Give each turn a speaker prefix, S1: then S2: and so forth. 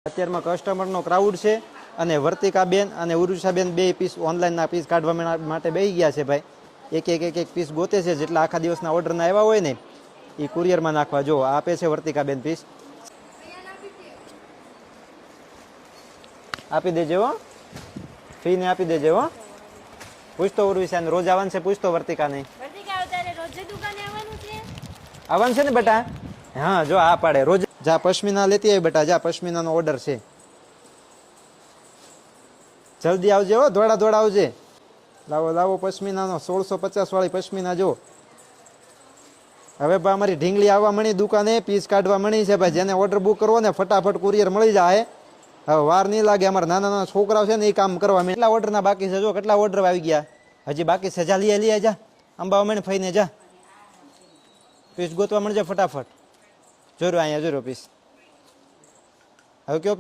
S1: અત્યારમાં કસ્ટમરનો ક્રાઉડ છે અને વર્તિકાબેન અને ઉરુષાબેન બે પીસ ઓનલાઈનના પીસ કાઢવા માટે બેસી ગયા છે ભાઈ. એક પીસ ગોતે છે, જેટલા આખા દિવસના ઓર્ડરના આવ્યા હોય ને એ કુરિયરમાં નાખવા. જો આપે છે વર્તિકાબેન પીસ, આપી દેજો હો, ફીને આપી દેજો હો. પૂછતો ઉર્વિશાને રોજ આવવાનું છે, પૂછતો વર્તિકાને આવવાનું છે ને બેટા. હા જો આ પાડે રોજ. જા પશ્મિના લેતી આવી બેટા, જા પશ્મિનાનો ઓર્ડર છે. જલ્દી આવજે હો, દોડા આવજે. લાવો લાવો પશ્મિનાનો 1650 વાળી પશ્મિના. જો હવે ભાઈ અમારી ઢીંગલી આવવા મળી દુકાને, પીસ કાઢવા મળી છે ભાઈ. જેને ઓર્ડર બુક કરવો ને ફટાફટ કુરિયર મળી જાય. હવે વાર નહીં લાગે. અમારા નાના છોકરાઓ છે ને એ કામ કરવા. કેટલા ઓર્ડરના બાકી છે, જો કેટલા ઓર્ડર આવી ગયા, હજી બાકી છે. જા લઈ જા અંબા મણી ફઈને જા, પીસ ગોતવા મળજે ફટાફટ. જોરો અહીંયા જોરો પીસ. હવે કયો